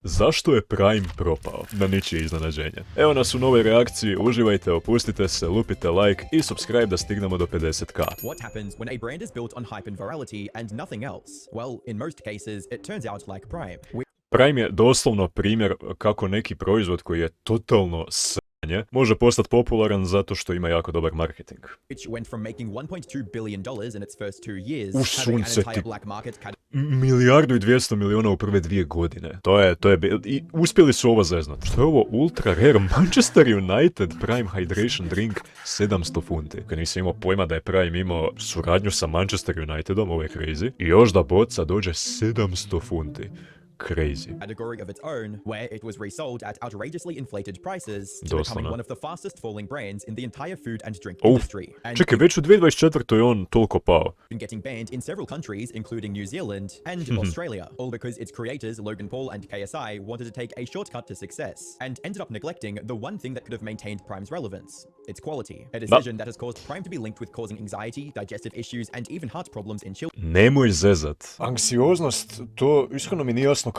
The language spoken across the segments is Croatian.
Zašto je Prime propao? Na ničije iznenađenje. Evo nas u novoj reakciji, uživajte, opustite se, lupite like i subscribe da stignemo do 50k. What happens when a brand is built on hype and virality and nothing else? Well, in most cases, it turns out like Prime. Prime je doslovno primjer kako neki proizvod koji je totalno može postati popularan zato što ima jako dobar marketing. Which went from making $1.2 billion in its first 2 years, having an entire black market milijardu i 200 miliona u prve 2 godine. To je i uspjeli su ovo zeznat. Što je ovo ultra rare Manchester United Prime Hydration Drink 700 funti. Kad nisam imao pojma da je Prime imao suradnju sa Manchester Unitedom, ovo je crazy. I još da boca dođe 700 funti. Crazy. Category of its own, where it was resold at outrageously inflated prices, to becoming one of the fastest falling brands in the entire food and drink industry. Čekaj, već u 2024. je on toliko pao. Been getting banned in several countries, including New Zealand and Australia, all because its creators, Logan Paul and KSI, wanted to take a shortcut to success, and ended up neglecting the one thing that could have maintained Prime's relevance, its quality. A decision that has caused Prime to be linked with causing anxiety, digestive issues, and even heart problems in children. Nemoj zezat. Anksioznost, to iskreno mi nije jasno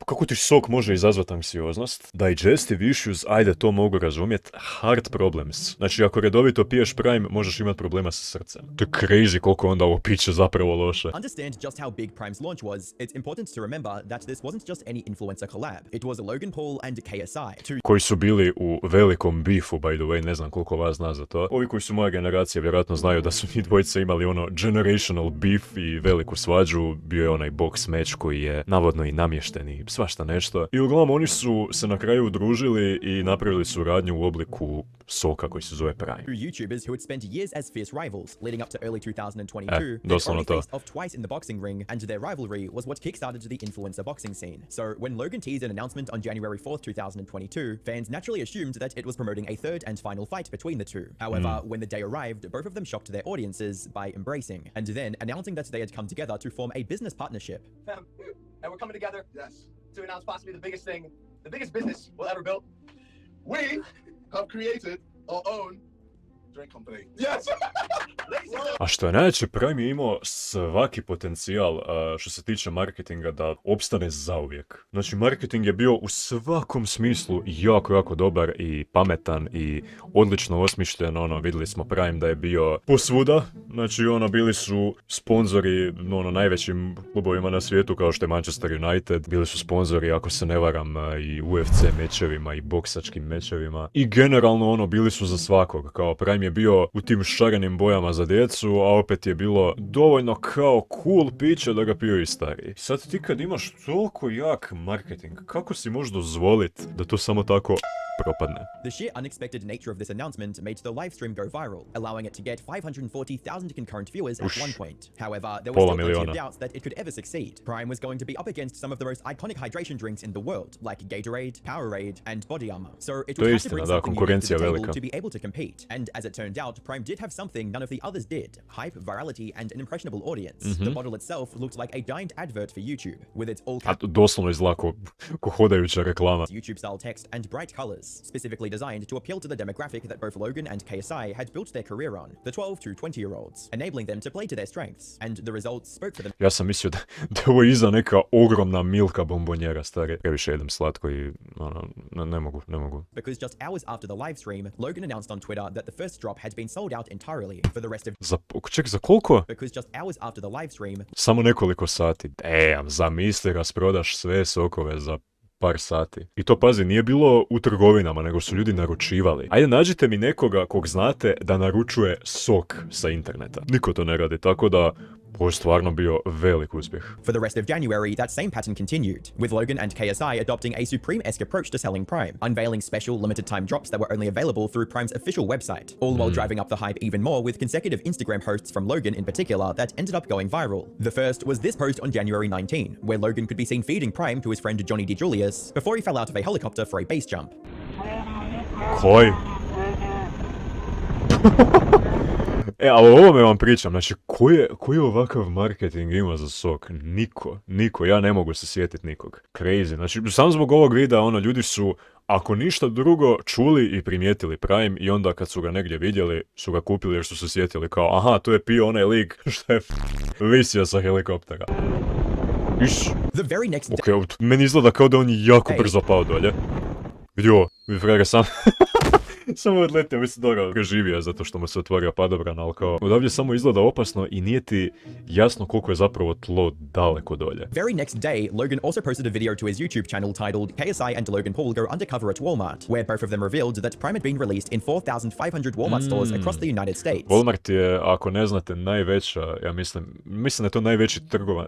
kako ti sok može izazvati anksioznost. Digestive issues, ajde, to mogu razumjet. Heart problems. Znači, ako redovito piješ Prime, možeš imati problema sa srcem. To je crazy koliko onda ovo piće zapravo loše. Understand just how big Prime's launch was. It's important to remember that this wasn't just any influencer collab. It was Logan Paul and KSI. Koji su bili u velikom beefu, by the way, ne znam koliko vas zna za to. Ovi koji su moja generacija vjerojatno znaju da su njih dvojice imali ono generational beef i veliku svađu. Bio je onaj box match koji je navodno i namješten i svašta nešto. I uglavnom oni su se na kraju udružili i napravili suradnju u obliku soka koji se zove Prime. YouTubers who had spent years as fierce rivals leading up to early 2022, doslovno to. faced off twice in the boxing ring, and their rivalry was what kickstarted the influencer boxing scene. So when Logan teased an announcement on January 4th, 2022, fans naturally assumed that it was promoting a third and final fight between the two. However, when the day arrived, both of them shocked their audiences by embracing and then announcing that they had come together to form a business partnership. And we're coming together, to announce possibly the biggest thing, the biggest business we'll ever build. We have created our own drink company. Yes! A što je najveće, Prime je imao svaki potencijal što se tiče marketinga da opstane zauvijek. Znači, marketing je bio u svakom smislu jako dobar i pametan i odlično osmišljen. Vidjeli smo Prime da je bio posvuda. Znači, bili su sponzori najvećim klubovima na svijetu kao što je Manchester United. Bili su sponzori, ako se ne varam, i UFC mečevima i boksačkim mečevima. I generalno bili su za svakog. Kao Prime je bio u tim šarenim bojama za djecu, a opet je bilo dovoljno kao cool piće da ga piju i stariji. Sad ti kad imaš toliko jak marketing, kako si možeš dozvolit da to samo tako propadne? The sheer unexpected nature of this announcement made the live stream go viral, allowing it to get 540,000 concurrent viewers at one point. However, there were still plenty of doubts that it could ever succeed. Prime was going to be up against some of the most iconic hydration drinks in the world, like Gatorade, Powerade, and Body Armor. So it would have to bring something unique to the table to be able to compete. And as it turned out, Prime did have something none of the others did: hype, virality, and an impressionable audience. The bottle itself looked like a giant advert for YouTube, with its all doslovno izgleda ko hodajuća reklama. YouTube-style text and bright colors, specifically designed to appeal to the demographic that both Logan and KSI had built their career on, the 12 to 20-year-olds, enabling them to play to their strengths, and the results spoke for them. Ja sam mislio da ovo iza neka ogromna Milka bombonjera, stari. Previše jedem slatko i ne mogu. Because just hours after the live stream, Logan announced on Twitter that the first drop had been sold out entirely for the rest of... Za koliko? Because just hours after the live stream... Samo nekoliko sati. Zamisli, rasprodaš sve sokove za par sati. I to, pazi, nije bilo u trgovinama, nego su ljudi naručivali. Ajde, nađite mi nekoga kog znate da naručuje sok sa interneta. Niko to ne radi, tako da ovo je stvarno bio velik uspjeh. For the rest of January, that same pattern continued, with Logan and KSI adopting a Supreme-esque approach to selling Prime, unveiling special limited-time drops that were only available through Prime's official website, all while driving up the hype even more with consecutive Instagram posts from Logan in particular that ended up going viral. The first was this post on January 19, where Logan could be seen feeding Prime to his friend Johnny DeJulius before he fell out of a helicopter for a base jump. Koji? Ali o ovome vam pričam, znači, koji ovakav marketing ima za sok? Niko, ja ne mogu se sjetiti nikog. Crazy, znači, samo zbog ovog videa, ljudi su, ako ništa drugo, čuli i primijetili Prime i onda kad su ga negdje vidjeli, su ga kupili jer su se sjetili kao, aha, to je pio onaj lik što je visio sa helikoptera. Iš. The very next day... Ok, meni izgleda kao da on je jako brzo pao dolje. Vidi ovo, vidi frega sam. Samo odletio, mislim, dobro, preživio zato što mu se otvorio padobran, ali kao odavdje samo izgleda opasno i nije ti jasno koliko je zapravo tlo daleko dolje. Very next day, Logan also posted a video to his YouTube channel titled KSI and Logan Paul Go Undercover at Walmart, where both of them revealed that Prime had been released in 4,500 Walmart stores across the United States. Walmart je, ako ne znate, najveća, ja mislim da je to najveći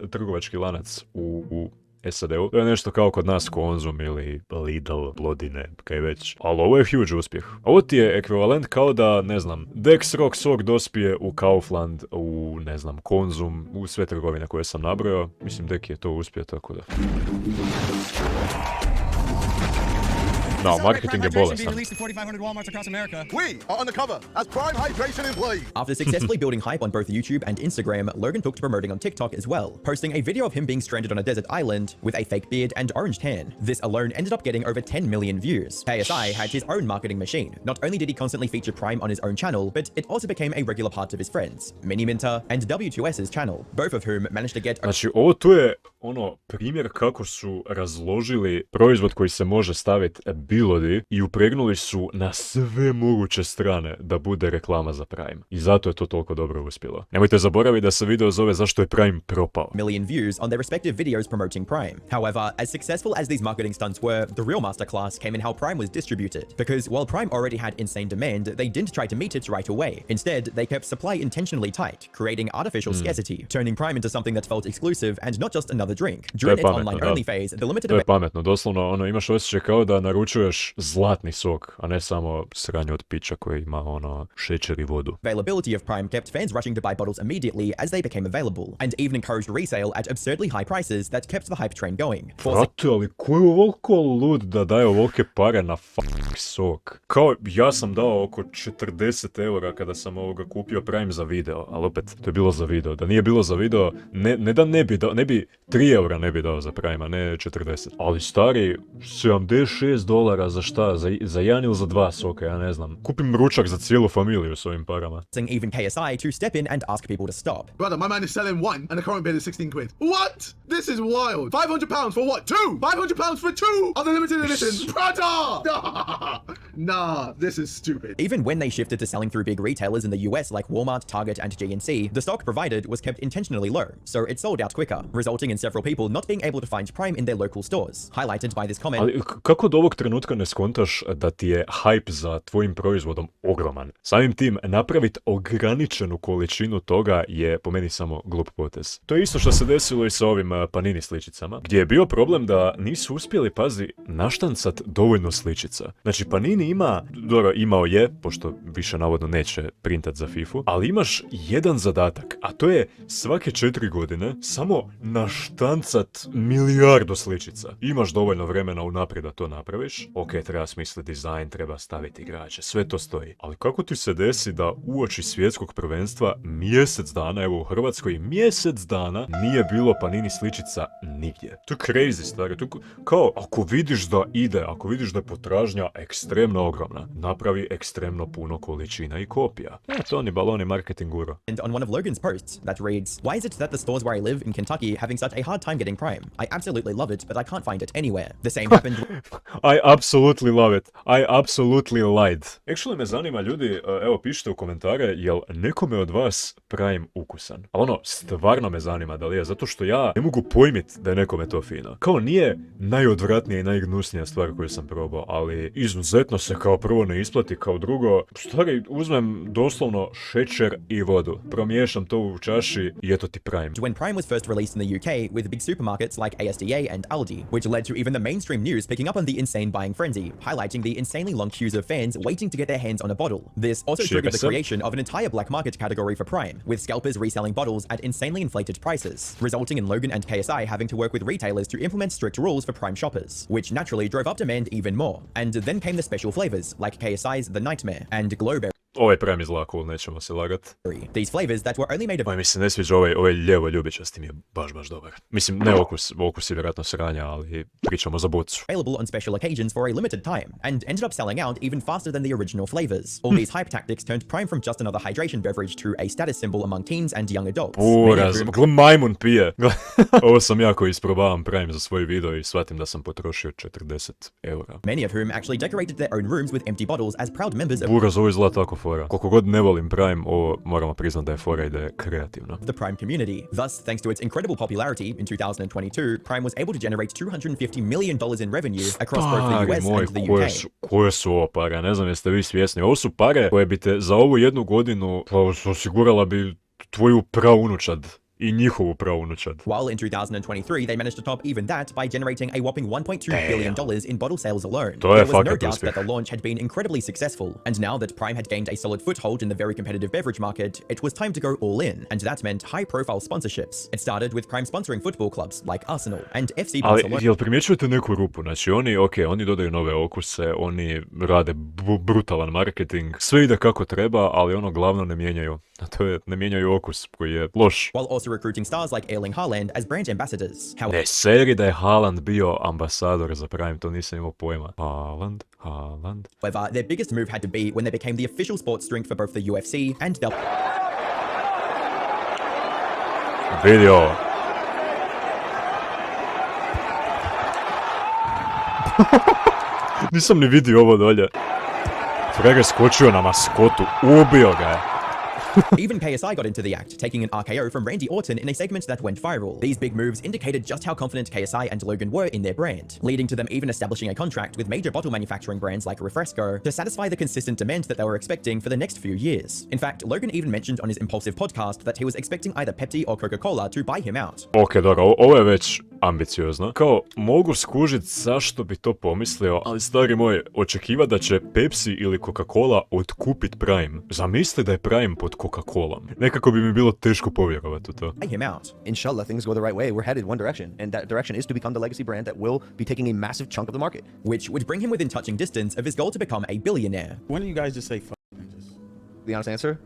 trgovački lanac u SAD-u. To je nešto kao kod nas Konzum ili Lidl, Blodine, kaj već. Ali ovo je huge uspjeh. Ovo ti je ekvivalent kao da, ne znam, Dex Rock sok dospije u Kaufland, u, ne znam, Konzum, u sve trgovine koje sam nabrojao. Mislim, Dek je to uspio, tako da. No, marketing je bolestan. After successfully building hype on both YouTube and Instagram, Logan took to promoting on TikTok as well, posting a video of him being stranded on a desert island with a fake beard and orange tan. This alone ended up getting over 10 million views. KSI had his own marketing machine. Not only did he constantly feature Prime on his own channel, but it also became a regular part of his friends, Mini Minter and W2S's channel, both of whom managed to get... Znači, ovo tu je primjer kako su razložili proizvod koji se može staviti bilo di i upregnuli su na sve moguće strane da bude reklama za Prime. I zato je to toliko dobro uspjelo. Nemojte zaboraviti da se video zove Zašto je Prime propao. Million views on their respective videos promoting Prime. However, as successful as these marketing stunts were, the real masterclass came in how Prime was distributed. Because while Prime already had insane demand, they didn't try to meet it right away. Instead, they kept supply intentionally tight, creating artificial scarcity, turning Prime into something that felt exclusive and not just another drink. During its online-only phase, the limited... To je pametno, doslovno, imaš osjećaj kao da naručuješ zlatni sok, a ne samo sranje od pića koje ima, šećer i vodu. Availability of Prime kept fans rushing to buy bottles immediately as they became available, and even encouraged resale at absurdly high prices that kept the hype train going. Brate, ali ko je ovoliko lud da daje ovolike pare na fucking sok? Kao, ja sam dao oko 40 eura kada sam kupio Prime za video, ali opet, to je bilo za video. Da nije bilo za video, ne bi 3 eura ne bi dao za Prime, a ne 40. Ali stari, $76 za šta? Za jedan ili za dva soka, ja ne znam. Kupim ručak za cijelu familiju s ovim parama. Even KSI to step in and ask people to stop. Brother, my man is selling one and the current bid is 16 quid. What? This is wild. £500 for what? Two? £500 for two of the limited edition. Brother! Nah, this is stupid. Even when they shifted to selling through big retailers in the US like Walmart, Target, and GNC, the stock provided was kept intentionally low, so it sold out quicker, resulting in several people not being able to find Prime in their local stores. Highlighted by this comment... Ali kako od ovog trenutka ne skontaš da ti je hype za tvojim proizvodom ogroman? Samim tim, napraviti ograničenu količinu toga je po meni samo glup potez. To je isto što se desilo i sa ovim Panini sličicama, gdje je bio problem da nisu uspjeli, pazi, naštancat dovoljno sličica. Znači, Panini imao je, pošto više navodno neće printat za FIFA, ali imaš jedan zadatak, a to je svake 4 godine samo naštancat milijardu sličica. Imaš dovoljno vremena unaprijed da to napraviš. Ok, treba smisliti dizajn, treba staviti igrače, sve to stoji. Ali kako ti se desi da uoči svjetskog prvenstva mjesec dana, evo u Hrvatskoj mjesec dana, nije bilo Panini sličica nigdje? To je crazy, stvari. To je kao, ako vidiš da ide, ako vidiš da je potražnja ekstremno ogromna, napravi ekstremno puno količina i kopija. Toni Baloni marketing guru. And on one of Logan's posts that reads, "Why is it that the stores where I live in Kentucky having such a hard time getting Prime? I absolutely love it, but I can't find it anywhere." The same happened... I absolutely love it. I absolutely lied. Actually me zanima, ljudi, evo pišite u komentare, jel nekome od vas Prime ukusan? Ali stvarno me zanima da li je, zato što ja ne mogu pojmit da je nekome to fino. Kao nije najodvratnija i najgnusnija stvar koju sam probao, ali izuzetno se kao prvo ne isplati, kao drugo, stvari uzmem doslovno šećer i vodu, promiješam to u čaši i eto ti Prime. When Prime was first released in the UK with big supermarkets like ASDA and Aldi, which led to even the mainstream news picking up on the insane buying frenzy, highlighting the insanely long queues of fans waiting to get their hands on a bottle. This also triggered the creation of an entire black market category for Prime, with scalpers reselling bottles at insanely inflated prices, resulting in Logan and KSI having to work with retailers to implement strict rules for Prime shoppers, which naturally drove up demand even more. And then came the special flavors, like KSI's The Nightmare and Glowberry. Ovaj Prime izgleda cool, nećemo se lagat. These flavors that were only made of... Mi se ne sviđa ovaj ljevo ljubičasti mi je baš dobar. Mislim, ne okus je vjerojatno sranja, ali pričamo za bocu. Available on special occasions for a limited time, and ended up selling out even faster than the original flavors. All these hype tactics turned Prime from just another hydration beverage to a status symbol among teens and young adults. Gle, majmun pije. Ovo sam jako isprobavam Prime za svoj video i shvatim da sam potrošio 40 eura. Many of whom actually decorated their own rooms with empty bottles as proud members of... Buraz, ovo izgleda tako fora. Koliko god ne volim Prime, ovo moramo priznat da je fora i da je kreativno. The Prime community. Thus, thanks to its incredible popularity, in 2022, Prime was able to generate $250 million in revenue across both the US and the UK. Koje su ovo pare? Ne znam jeste vi svjesni. Ovo su pare koje bi te za ovu jednu godinu osigurala bi tvoju praunučad. I njihovu praunučad. While in 2023 they managed to top even that by generating a whopping $1.2 billion in bottle sales alone. There was no doubt that the launch had been incredibly successful, and now that Prime had gained a solid foothold in the very competitive beverage market, it was time to go all in, and that meant high-profile sponsorships. It started with Prime sponsoring football clubs like Arsenal and FC Barcelona. Ali jel primjećujete neku rupu? Znači oni dodaju nove okuse, oni rade brutalan marketing, sve ide kako treba, ali ono glavno ne mijenjaju. A to je, ne mijenjaju okus koji je loš. While also recruiting stars like Erling Haaland as brand ambassadors. Ne, seri da je Haaland bio ambasador za Prime, to nisam imao pojma. Haaland. However, their biggest move had to be when they became the official sports drink for both the UFC and the... Video. Nisam ni vidio ovo dolje. Frega je skočio na maskotu, ubio ga je. Even KSI got into the act, taking an RKO from Randy Orton in a segment that went viral. These big moves indicated just how confident KSI and Logan were in their brand, leading to them even establishing a contract with major bottle manufacturing brands like Refresco to satisfy the consistent demand that they were expecting for the next few years. In fact, Logan even mentioned on his Impulsive podcast that he was expecting either Pepsi or Coca-Cola to buy him out. Ok, dobro, ovo je već ambiciozno. Kao, mogu skužit zašto bi to pomislio, ali stari moj, očekiva da će Pepsi ili Coca-Cola otkupit Prime. Zamisli da je Prime pod Coca-Colom. Nekako bi mi bilo teško povjerovati u to. Buy him out. Inshallah, things go the right way. We're headed one direction, and that direction is to become the legacy brand that will be taking a massive chunk of the market. Which would bring him within touching distance of his goal to become a billionaire. When do you guys just say fuck and just... The honest answer?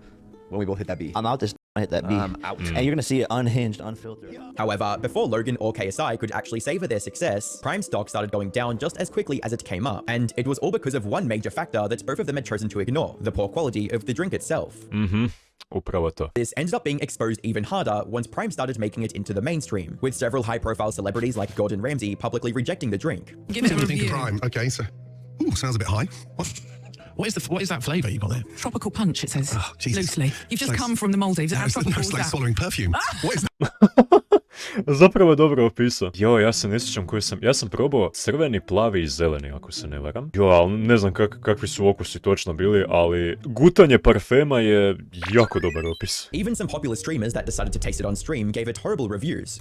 When we both hit that B. I'm out this hit that B. I'm out. And you're gonna see it unhinged, unfiltered. However, before Logan or KSI could actually savor their success, Prime stock started going down just as quickly as it came up, and it was all because of one major factor that both of them had chosen to ignore: the poor quality of the drink itself. Upravo to. This ended up being exposed even harder once Prime started making it into the mainstream, with several high-profile celebrities like Gordon Ramsay publicly rejecting the drink. Give it a review. Prime. Okay, so sounds a bit high. What is that flavour you got there? Tropical punch, it says. Oh, Jesus. Loosely. You've just come from the Maldives. How tropical is It's like that? swallowing perfume. What is that? Zapravo je dobro opisao. Jo, ja se ne sjećam koji sam... Ja sam probao crveni, plavi i zeleni, ako se ne varam. Jo, ali ne znam kakvi su okusi točno bili, ali gutanje parfema je jako dobar opis. Even some popular streamers that decided to taste it on stream gave it horrible reviews.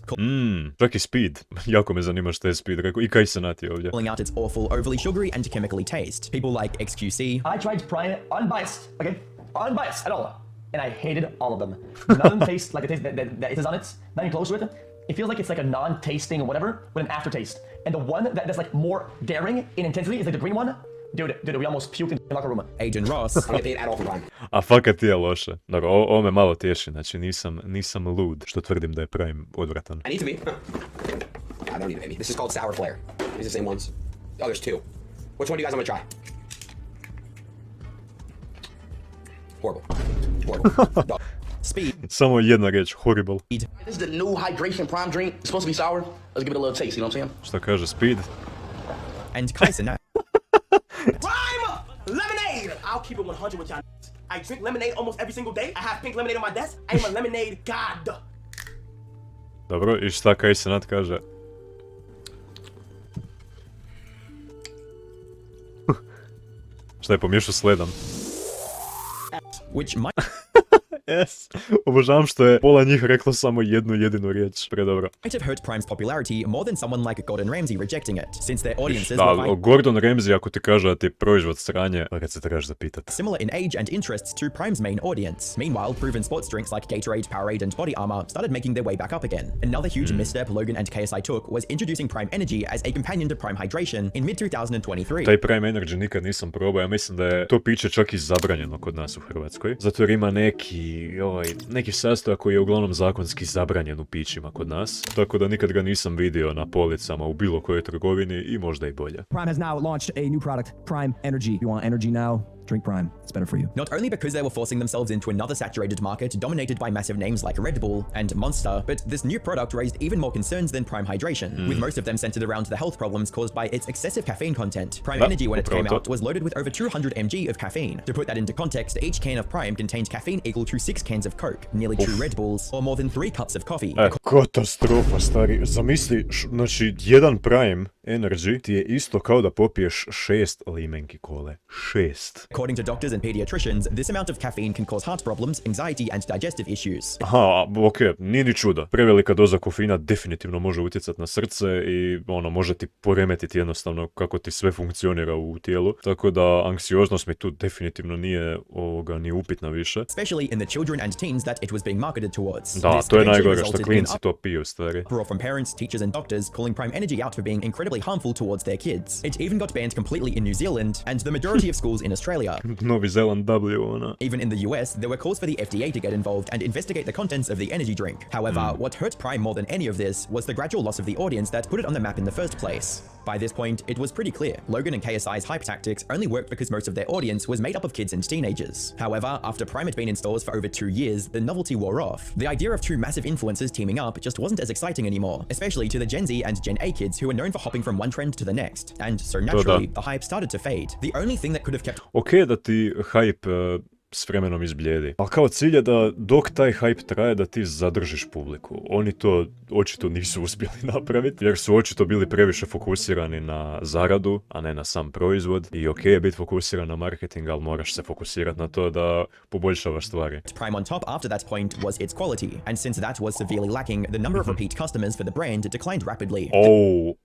Čak i Speed. Jako me zanima što je Speed rekao. I kaj se nati ovdje. Calling out its awful, overly sugary and chemically taste. People like XQC. I tried Prime unbiased, okay? Unbiased at all. And I hated all of them. None of them taste like the taste that it is on it. Not even close to it. It feels like it's like a non-tasting or whatever, with an aftertaste. And the one that's like more daring in intensity is like the green one. Dude, we almost puked in the locker room. Agent Ross. I don't get at all from Prime. A fakat je loše. Dobro, ovo me malo tješi, znači nisam lud što tvrdim da je Prime odvratan. I need to be. I don't need it, baby. This is called sour flare. These are the same ones. Oh, there's two. Which one do you guys want me to try? Horrible. Speed. Samo jedna riječ, horrible. This is the new hydration Prime drink. It's supposed to be sour. Let's give it a little taste, you know what I'm saying? Šta kaže Speed? And Kaisen. Prime lemonade! I'll keep it 100 with y'all. I drink lemonade almost every single day. I have pink lemonade on my desk. I am a lemonade god. Dobro, i šta Kaisen kaže? Šta je pomiješao s ledom? Which might... Yes. Obožavam što je pola njih reklo samo jednu jedinu riječ. Predobro. Might have hurt Prime's popularity more than someone like Gordon Ramsay rejecting it, since their audiences Da, were Gordon Ramsay ako ti kaže da ti je proizvod sranje, pa kad se trebaš zapitati. similar in age and interests to Prime's main audience. Meanwhile, proven sports drinks like Gatorade, Powerade, and Body Armor started making their way back up again. Another huge misstep Logan and KSI took was introducing Prime Energy as a companion to Prime Hydration in mid-2023. Taj Prime Energy nikad nisam probao, ja mislim da je to piće čak i zabranjeno kod nas u Hrvatskoj. Zato jer ima neki sastojak koji je uglavnom zakonski zabranjen u pićima kod nas. Tako da nikad ga nisam vidio na policama u bilo kojoj trgovini i možda i bolje. Prime has now launched a new product, Prime Energy. You want energy now? Drink Prime. It's better for you. Not only because they were forcing themselves into another saturated market dominated by massive names like Red Bull and Monster, but this new product raised even more concerns than Prime Hydration, with most of them centered around the health problems caused by its excessive caffeine content. Prime Energy, when it came out, was loaded with over 200 mg of caffeine. To put that into context, each can of Prime contained caffeine equal to 6 cans of Coke, nearly 2 Red Bulls, or more than 3 cups of coffee. Katastrofa, stari. Zamisli, znači, jedan Prime Energy ti je isto kao da popiješ 6 limenki kole. 6. According to doctors and pediatricians, this amount of caffeine can cause heart problems, anxiety, and digestive issues. Aha, okej, nije ni čudo. Prevelika doza kofeina definitivno može utjecati na srce i može ti poremetiti jednostavno kako ti sve funkcionira u tijelu. Tako da anksioznost mi tu definitivno nije ni upitna više. Especially in the children and teens that it was being marketed towards. Da, to je najgore što klinci to piju, stari. From parents, teachers, and doctors calling Prime Energy out for being incredibly harmful towards their kids. It even got banned completely in New Zealand and the majority of schools in Australia. Novi Zeland W, ona. Even in the US, there were calls for the FDA to get involved and investigate the contents of the energy drink. However, what hurt Prime more than any of this was the gradual loss of the audience that put it on the map in the first place. By this point, it was pretty clear. Logan and KSI's hype tactics only worked because most of their audience was made up of kids and teenagers. However, after Prime had been in stores for over 2 years, the novelty wore off. The idea of two massive influencers teaming up just wasn't as exciting anymore, especially to the Gen Z and Gen A kids who were known for hopping from one trend to the next. And so naturally, the hype started to fade. The only thing that could have kept... Okay, da ti hype s vremenom izblijedi. Ali kao cilj je da dok taj hype traje da ti zadržiš publiku. Oni to očito nisu uspjeli napraviti jer su očito bili previše fokusirani na zaradu, a ne na sam proizvod. I okej je biti fokusiran na marketing, ali moraš se fokusirati na to da poboljšavaš stvari. Prime on top after that point was its quality, and since that was severely lacking, the number of repeat customers for the brand declined rapidly.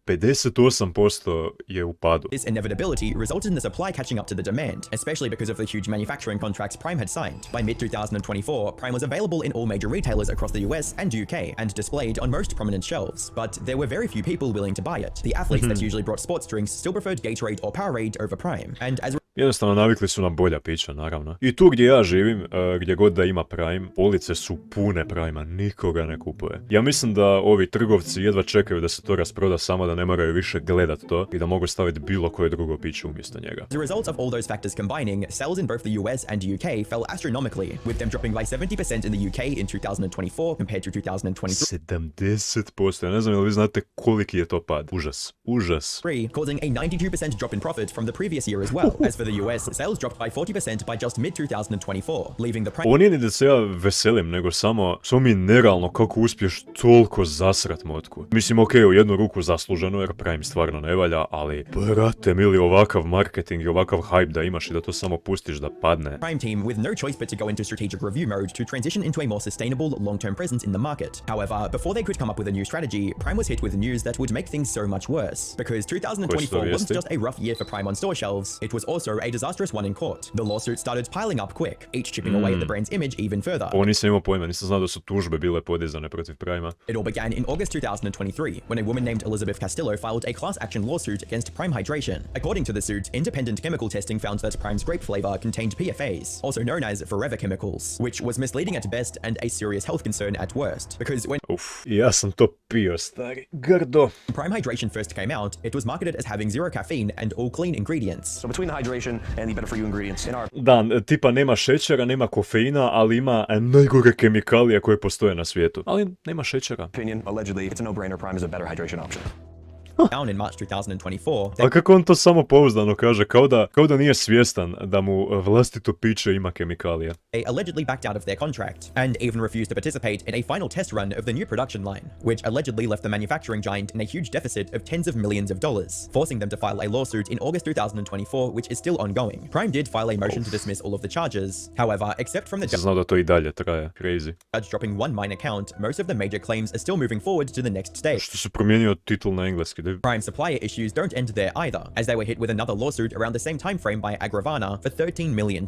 58% je u padu. This inevitability resulted in the supply catching up to the demand, especially because of the huge manufacturing contracts Prime had signed. By mid-2024, Prime was available in all major retailers across the US and UK and displayed on most prominent shelves, but there were very few people willing to buy it. The athletes that usually brought sports drinks still preferred Gatorade or Powerade over Prime, and as Jednostavno navikli su na bolja pića, naravno. I tu gdje ja živim, gdje god da ima Prime, police su pune Prima, nikoga ne kupuje. Ja mislim da ovi trgovci jedva čekaju da se to rasproda samo da ne moraju više gledat to i da mogu staviti bilo koje drugo piće umjesto njega. As a result of all those factors combining, sales in both the US and UK fell astronomically, with them dropping by 70% in the UK in 2024 compared to 2023. 70%, ja ne znam, jel vi znate koliki je to pad? Užas, užas. Causing a 92% drop in profit from the previous year as well. As for the US, sales dropped by 40% by just mid-2024, leaving the price... Ovo nije ni da se ja veselim, nego samo mi je nerealno kako uspješ toliko zasrat motku. Mislim, okej, u jednu ruku zasluženo, jer Prime stvarno ne valja, ali, brate mili, ovakav marketing i ovakav hype da imaš i da to samo pustiš da padne. Prime team with no choice but to go into strategic review mode to transition into a more sustainable, long-term presence in the market. However, before they could come up with a new strategy, Prime was hit with news that would make things so much worse. Because 2024 wasn't just a rough year for Prime on store shelves, it was also a disastrous one in court. The lawsuits started piling up quick, each chipping away at the brand's image even further. Ovo nisam imao pojma, nisam znao da su tužbe bile podizane protiv Prima. It all began in August 2023, when a woman named Elizabeth Castillo filed a class action lawsuit against Prime Hydration. According to the suit, independent chemical testing found that Prime's grape flavor contained PFAs, also known as forever chemicals, which was misleading at best and a serious health concern at worst. Because when ja sam to pio, stari. Grdo. Prime Hydration first came out, it was marketed as having zero caffeine and all clean ingredients. So between the hydration and the better for you ingredients in our... Da, tipa nema šećera, nema kofeina, ali ima najgore kemikalije koje postoje na svijetu. Ali nema šećera. Opinion, allegedly, it's a no-brainer. Prime is a better hydration option. down in March 2024. A kako on to samo pouzdano kaže, kao da nije svjestan da mu vlastito piće ima kemikalije. They allegedly backed out of their contract and even refused to participate in a final test run of the new production line, which allegedly left the manufacturing giant in a huge deficit of tens of millions of dollars, forcing them to file a lawsuit in August 2024, which is still ongoing. Prime did file a motion to dismiss all of the charges. However, except from the Znao da to i dalje traje, crazy. judge dropping one minor count, most of the major claims are still moving forward to the next stage. Što se promijenio titul na engleski? Prime supplier issues don't end there either, as they were hit with another lawsuit around the same time frame by Agravana for $13 million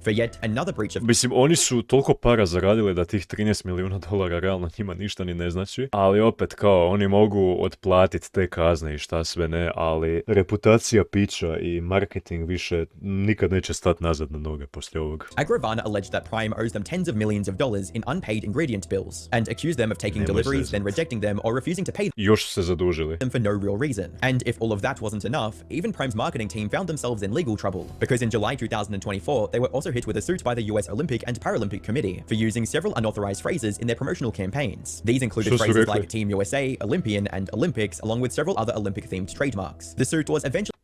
for yet another breach of... Mislim, oni su toliko para zaradili da tih $13 milijuna realno njima ništa ni ne znači, ali opet kao oni mogu otplatiti te kazne i šta sve ne, ali reputacija pića i marketing više nikad neće stati nazad na noge poslije ovog. Agravana alleged that Prime owes them tens of millions of dollars in unpaid ingredient bills and accused them of taking deliveries, then rejecting them or refusing to pay Još se zadužili. them for no real reason. And if all of that wasn't enough, even Prime's marketing team found themselves in legal trouble, because in July 2024, they were also hit with a suit by the US Olympic and Paralympic Committee for using several unauthorized phrases in their promotional campaigns. These included phrases like Team USA, Olympian, and Olympics, along with several other Olympic-themed trademarks. The suit was eventually...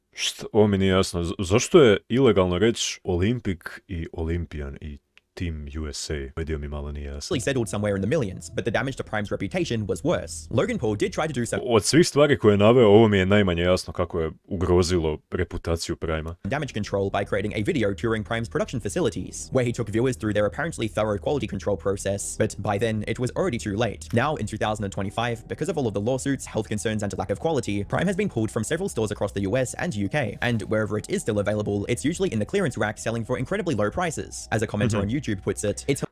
Ovo mi nije jasno. Zašto je ilegalno reći Olympic i Olympian i Team USA? Dio mi malo nije jasno. settled somewhere in the millions, but the damage to Prime's reputation was worse. Logan Paul did try to do some Od svih stvari koje je naveo, ovo mi je najmanje jasno kako je ugrozilo reputaciju Prima. damage control by creating a video touring Prime's production facilities, where he took viewers through their apparently thorough quality control process, but by then it was already too late. Now, in 2025, because of all of the lawsuits, health concerns, and lack of quality, Prime has been pulled from several stores across the US and UK, and wherever it is still available, it's usually in the clearance rack selling for incredibly low prices. As a commenter on YouTube puts it, it's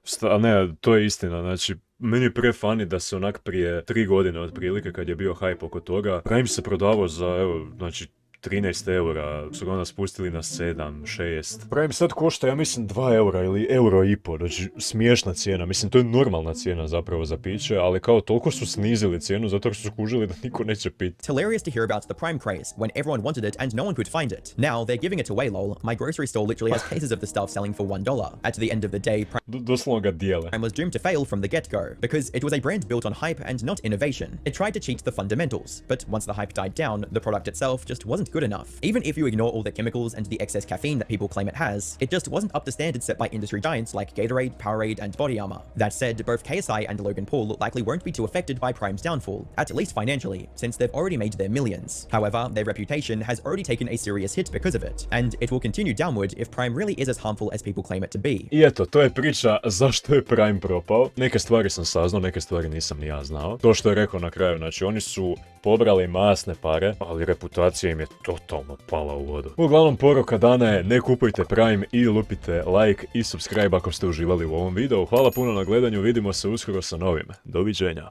Ne, to je istina, znači, meni je pre funny da se onak prije 3 godine otprilike kad je bio hype oko toga, Prime se prodavao za, evo, znači, 13 eura, su ga onda spustili na 7, 6. Prime sad košta, ja mislim, 2 eura ili euro i po, znači smiješna cijena. Mislim, to je normalna cijena zapravo za piće, ali kao toliko su snizili cijenu zato što su skužili da niko neće piti. hilarious to hear about the Prime craze when everyone wanted it and no one could find it. Now they're giving it away, lol. My grocery store literally has cases of the stuff selling for $1. At the end of the day, Doslovno ga dijele. Prime was doomed to fail from the get-go, because it was a brand built on hype and not innovation. It tried to cheat the fundamentals, but once the hype died down, the product itself just wasn't good enough. Even if you ignore all the chemicals and the excess caffeine that people claim it has, it just wasn't up to standards set by industry giants like Gatorade, Powerade, and Body Armor. That said, both KSI and Logan Paul likely won't be too affected by Prime's downfall, at least financially, since they've already made their millions. However, their reputation has already taken a serious hit because of it, and it will continue downward if Prime really is as harmful as people claim it to be. I eto, to je priča zašto je Prime propao. Neke stvari sam saznao, neke stvari nisam ni ja znao. To što je rekao na kraju, znači oni su pobrali masne pare, ali reputacija im je totalno pala u vodu. Uglavnom, poruka dana je ne kupujte Prime i lupite like i subscribe ako ste uživali u ovom videu. Hvala puno na gledanju, vidimo se uskoro sa novim. Doviđenja.